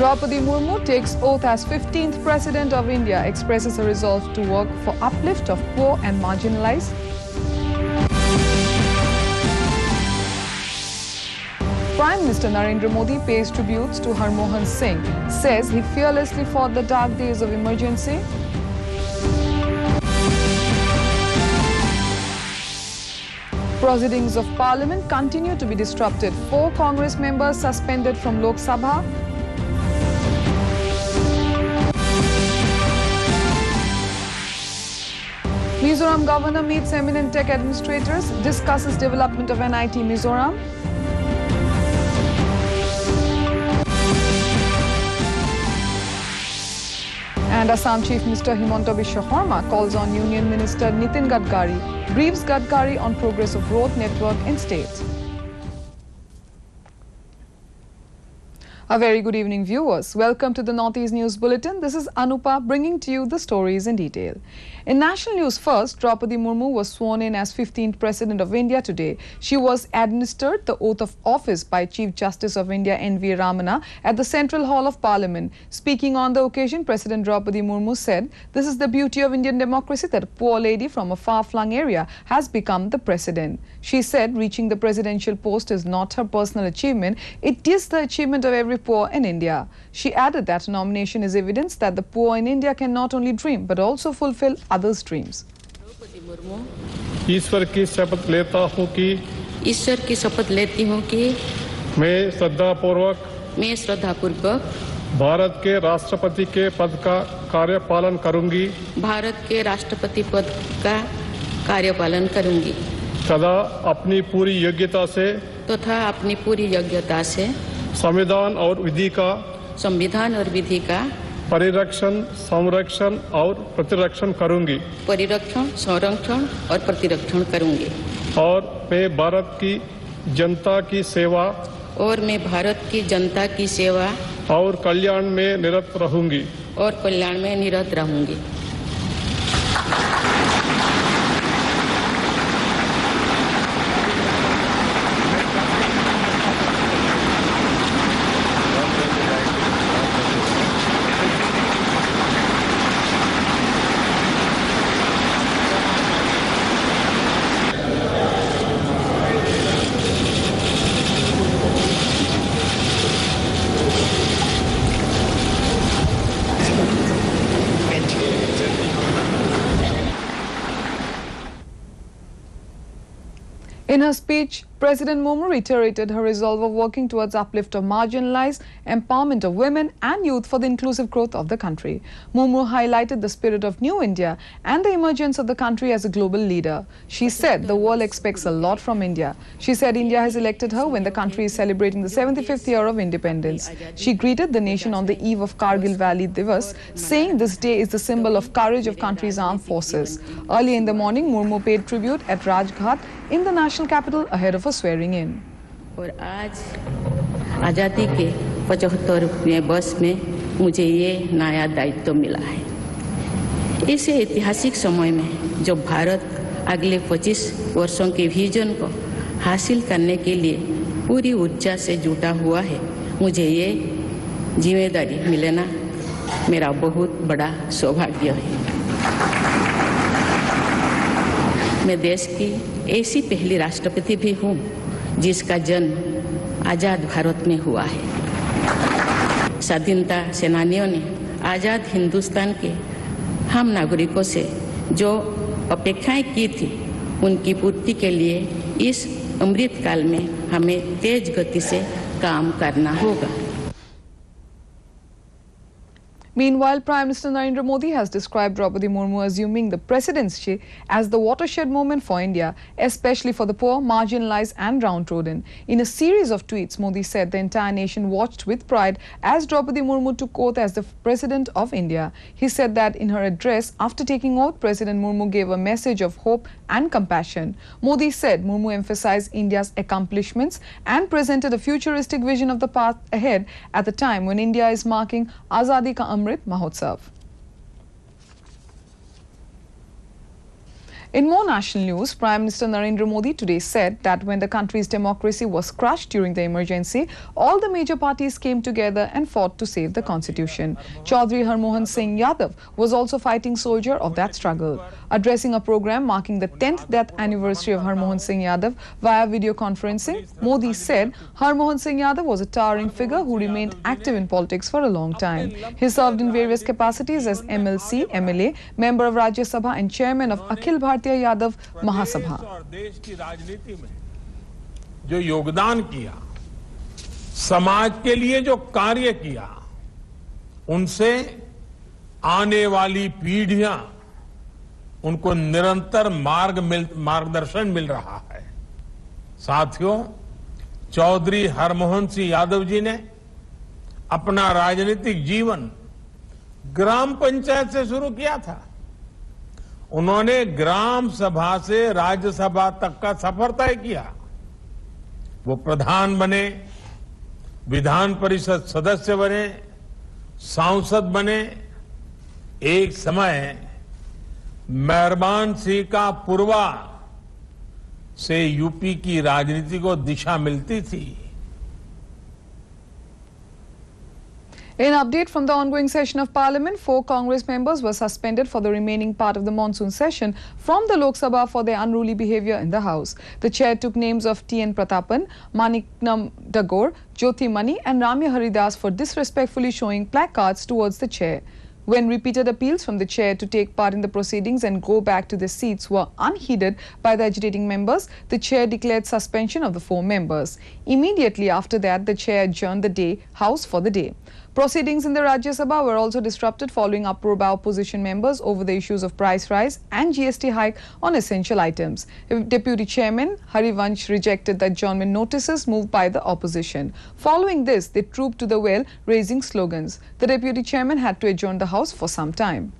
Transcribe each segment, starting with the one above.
Draupadi Murmu takes oath as 15th President of India, expresses her resolve to work for uplift of poor and marginalized. Prime Minister Narendra Modi pays tributes to Harmohan Singh, says he fearlessly fought the dark days of emergency. Proceedings of Parliament continue to be disrupted. 4 Congress members suspended from Lok Sabha. Mizoram governor meets eminent tech administrators, discusses development of NIT Mizoram. And Assam Chief Minister Himanta Biswa Sarma calls on Union Minister Nitin Gadkari, briefs Gadkari on progress of road network in state. A very good evening, viewers. Welcome to the Northeast News Bulletin. This is Anupa bringing to you the stories in detail. In national news first, Draupadi Murmu was sworn in as 15th President of India today. She was administered the oath of office by Chief Justice of India N.V. Ramana at the Central Hall of Parliament. Speaking on the occasion, President Draupadi Murmu said, "This is the beauty of Indian democracy that a poor lady from a far-flung area has become the president." She said reaching the presidential post is not her personal achievement, it is the achievement of every poor in India. She added that nomination is evidence that the poor in India can not only dream but also fulfill others' dreams. ईश्वर की शपथ लेती हूँ कि मैं श्रद्धापूर्वक भारत के राष्ट्रपति के पद का कार्यपालन करूंगी तथा अपनी पूरी योग्यता से संविधान और विधि का परिरक्षण, संरक्षण और प्रतिरक्षण करूंगी और मैं भारत की जनता की सेवा और कल्याण में निरत रहूंगी In her speech, President Murmu reiterated her resolve of working towards uplift of marginalized, empowerment of women and youth for the inclusive growth of the country. Murmu highlighted the spirit of New India and the emergence of the country as a global leader. She said the world expects a lot from India. She said India has elected her when the country is celebrating the 75th year of independence. She greeted the nation on the eve of Kargil Valley Divas, saying this day is the symbol of courage of country's armed forces. Early in the morning, Murmu paid tribute at Rajghat in the national capital ahead of her swearing in. और आज आज़ादी के 75वें वर्ष में मुझे ये नया दायित्व मिला है। इस ऐतिहासिक समय में जो भारत अगले 25 वर्षों के विजन को हासिल करने के लिए पूरी ऊर्जा से जुटा हुआ है, मुझे ये जिम्मेदारी मिलना मेरा बहुत बड़ा सौभाग्य है। मैं देश की ऐसी पहली राष्ट्रपति भी हूँ जिसका जन्म आज़ाद भारत में हुआ है। स्वाधीनता सेनानियों ने आज़ाद हिंदुस्तान के हम नागरिकों से जो अपेक्षाएं की थी, उनकी पूर्ति के लिए इस अमृत काल में हमें तेज गति से काम करना होगा। Meanwhile, Prime Minister Narendra Modi has described Draupadi Murmu assuming the presidency as the watershed moment for India, especially for the poor, marginalized and downtrodden. In a series of tweets, Modi said the entire nation watched with pride as Draupadi Murmu took oath as the President of India. He said that in her address after taking oath, President Murmu gave a message of hope and compassion. Modi said Murmu emphasized India's accomplishments and presented a futuristic vision of the path ahead at the time when India is marking Azadi Ka Amrit Mahotsav. In more national news, Prime Minister Narendra Modi today said that when the country's democracy was crushed during the emergency, all the major parties came together and fought to save the constitution. Chaudhry Harmohan Singh Yadav was also fighting soldier of that struggle. Addressing a program marking the 10th death anniversary of Harmohan Singh Yadav via video conferencing, Modi said Harmohan Singh Yadav was a towering figure who remained active in politics for a long time. He served in various capacities as MLC, MLA, member of Rajya Sabha and chairman of Akhil Bharatiya Yadav महासभा। और देश की राजनीति में जो योगदान किया, समाज के लिए जो कार्य किया, उनसे आने वाली पीढ़ियां उनको निरंतर मार्गदर्शन मिल रहा है। साथियों, चौधरी हरमोहन सिंह यादव जी ने अपना राजनीतिक जीवन ग्राम पंचायत से शुरू किया था। उन्होंने ग्राम सभा से राज्यसभा तक का सफर तय किया। वो प्रधान बने, विधान परिषद सदस्य बने, सांसद बने। एक समय मेहरबान सिंह का पुरवा से यूपी की राजनीति को दिशा मिलती थी। In update from the ongoing session of Parliament, 4 Congress members were suspended for the remaining part of the monsoon session from the Lok Sabha for their unruly behaviour in the House. The chair took names of T.N. Pratapan, Manikam Dagor, Jyoti Mani and Ramya Haridas for disrespectfully showing placards towards the chair. When repeated appeals from the chair to take part in the proceedings and go back to their seats were unheeded by the agitating members, the chair declared suspension of the 4 members. Immediately after that, the chair adjourned the House for the day. Proceedings in the Rajya Sabha were also disrupted following uproar by opposition members over the issues of price rise and GST hike on essential items. Deputy Chairman Harivansh rejected the adjournment notices moved by the opposition. Following this, they trooped to the well, raising slogans. The Deputy Chairman had to adjourn the House for some time.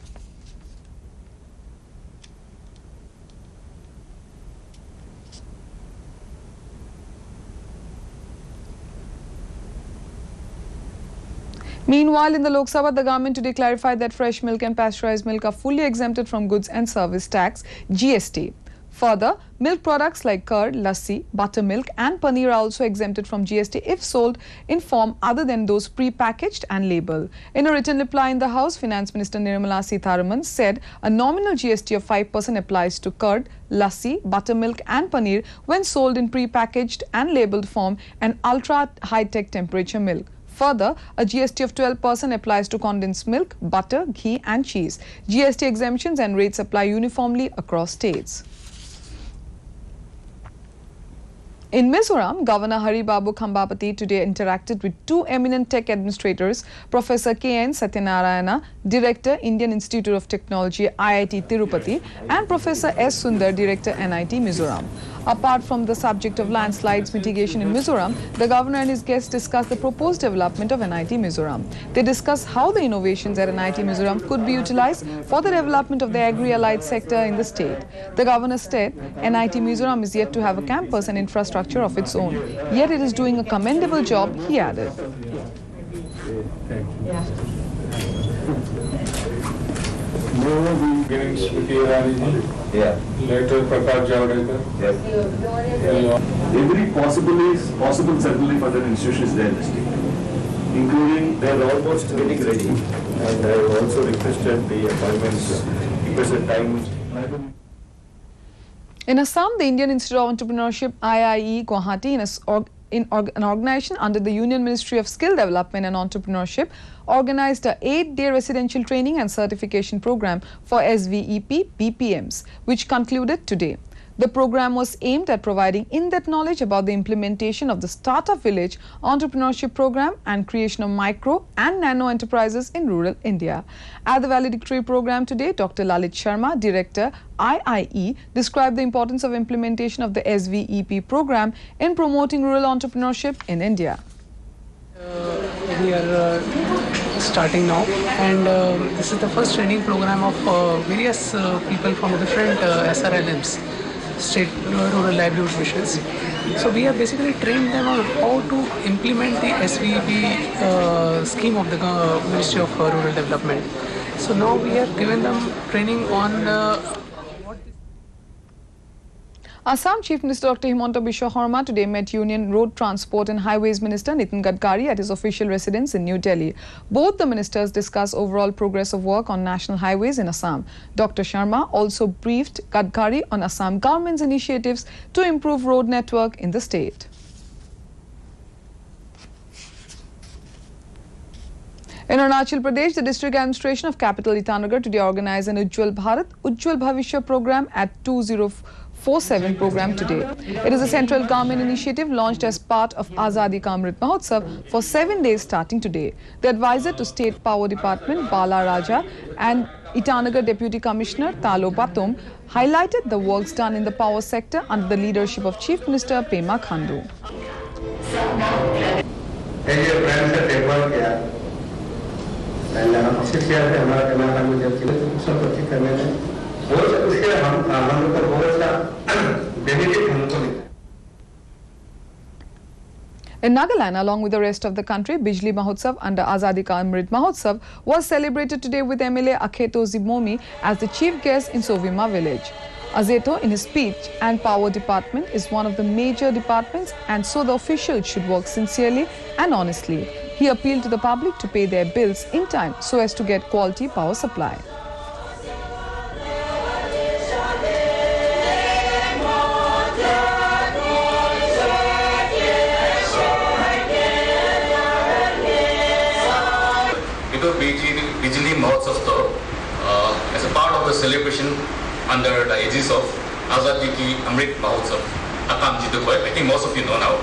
Meanwhile, in the Lok Sabha, the government today clarified that fresh milk and pasteurized milk are fully exempted from goods and service tax (GST). Further, milk products like curd, lassi, buttermilk and paneer are also exempted from GST if sold in form other than those pre-packaged and labelled. In a written reply in the House, Finance Minister Nirmala Sitharaman said a nominal GST of 5% applies to curd, lassi, buttermilk and paneer when sold in pre-packaged and labelled form and ultra-high-tech temperature milk. Further, a GST of 12% applies to condensed milk, butter, ghee and cheese. GST exemptions and rates apply uniformly across states. In Mizoram, Governor Hari Babu Khambapati today interacted with 2 eminent tech administrators, Professor K.N. Satyanarayana, Director, Indian Institute of Technology, IIT Tirupati, and Professor S. Sundar, Director, NIT Mizoram. Apart from the subject of landslides mitigation in Mizoram, the governor and his guests discussed the proposed development of NIT Mizoram. They discussed how the innovations at NIT Mizoram could be utilized for the development of the agri-allied sector in the state. The governor said NIT Mizoram is yet to have a campus and infrastructure of its own, yet it is doing a commendable job, he added. Beginning Smriti Irani ji. Yeah. Later Prakash Javadekar. Yes. Every possible certainly for that institution is there in the state, including they are almost getting ready, and I have also requested the appointments requested time. In Assam, the Indian Institute of Entrepreneurship IIE Guwahati in an organization under the Union Ministry of Skill Development and Entrepreneurship organized a 8-day residential training and certification program for SVEP BPMs, which concluded today. The program was aimed at providing in-depth knowledge about the implementation of the Startup Village entrepreneurship program and creation of micro and nano enterprises in rural India. At the valedictory program today, Dr. Lalit Sharma, Director, IIE, described the importance of implementation of the SVEP program in promoting rural entrepreneurship in India. We are starting now, and this is the first training program of various people from different SRLMs, State Rural Livelihood Missions. So we have basically trained them on how to implement the SVEP scheme of the Ministry of Rural Development. So now we have given them training on Assam Chief Minister Dr. Himanta Biswa Sarma today met Union Road Transport and Highways Minister Nitin Gadkari at his official residence in New Delhi. Both the ministers discussed overall progress of work on national highways in Assam. Dr. Sharma also briefed Gadkari on Assam government's initiatives to improve road network in the state. In Arunachal Pradesh, the district administration of capital Itanagar today organized an Ujjwal Bharat, Ujjwal Bhavishya program at 2047 program today. It is a central government initiative launched as part of Azadi Ka Amrit Mahotsav for 7 days starting today. The advisor to State Power Department, Bala Raja, and Itanagar Deputy Commissioner, Talo Patum, highlighted the works done in the power sector under the leadership of Chief Minister Pema Khandu. In Nagaland, along with the rest of the country, Bijli Mahotsav under Azadi Ka Amrit Mahotsav was celebrated today with MLA Akheto Zimomi as the chief guest in Sovima village. Azeto, in his speech, and Power Department is one of the major departments, and so the officials should work sincerely and honestly. He appealed to the public to pay their bills in time so as to get quality power supply. Bijli Mahotsav as a part of the celebration under the aegis of Azadi Ki Amrit Mahotsav. I think most of you know now.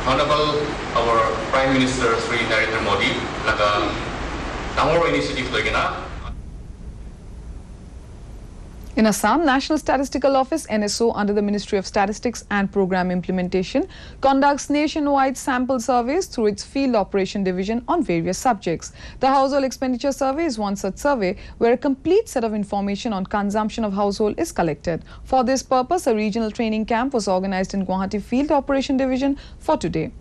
Honorable our Prime Minister Sri Narendra Modi, like a Tamoro initiative In Assam, National Statistical Office NSO under the Ministry of Statistics and Program Implementation conducts nationwide sample surveys through its Field Operation Division on various subjects. The Household Expenditure Survey is one such survey where a complete set of information on consumption of household is collected. For this purpose, a regional training camp was organized in Guwahati Field Operation Division for today.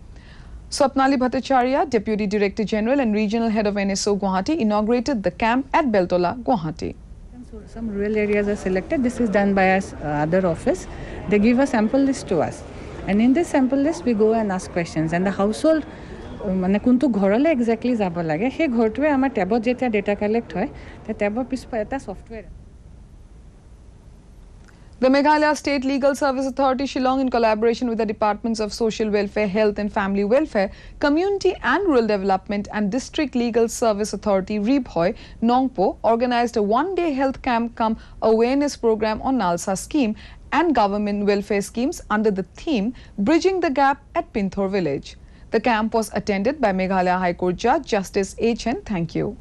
Swapnali Bhattacharya, Deputy Director General and Regional Head of NSO Guwahati, inaugurated the camp at Beltola, Guwahati. So some rural areas are selected. This is done by our other office. They give a sample list to us, and in this sample list we go and ask questions. And the household, মানে কোনটো ঘৰলে exactly যাব লাগে সেই ঘৰটোৱে আমাৰ টেবত যেতিয়া data collect হয় তে টেবৰ পিছপা এটা software. The Meghalaya State Legal Service Authority Shillong, in collaboration with the Departments of Social Welfare, Health and Family Welfare, Community and Rural Development and District Legal Service Authority Ribhoi, Nongpo, organized a one-day health camp cum awareness program on Nalsa scheme and government welfare schemes under the theme Bridging the Gap at Pinthor village. The camp was attended by Meghalaya High Court Judge Justice H.N. Thank you.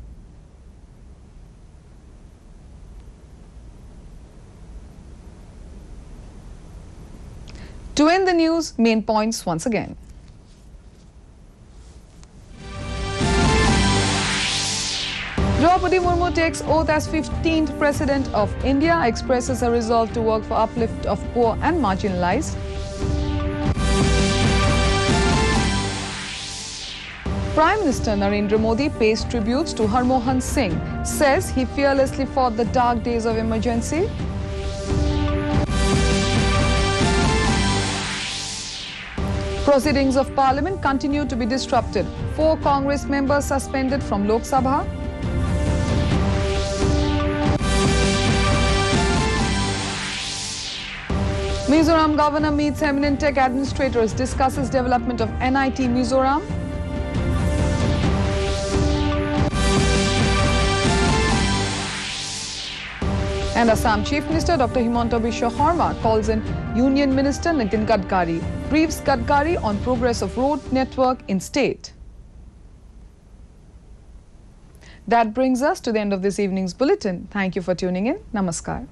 To end the news, main points once again. Draupadi Murmu takes oath as 15th President of India, expresses a resolve to work for uplift of poor and marginalized. Prime Minister Narendra Modi pays tributes to Harmohan Singh, says he fearlessly fought the dark days of emergency. Proceedings of Parliament continue to be disrupted. 4 Congress members suspended from Lok Sabha. Mizoram governor meets eminent tech administrators, discusses development of NIT Mizoram. And Assam Chief Minister Dr. Himanta Biswa Sarma calls in Union Minister Nitin Gadkari, briefs Gadkari on progress of road network in state. That brings us to the end of this evening's bulletin. Thank you for tuning in. Namaskar.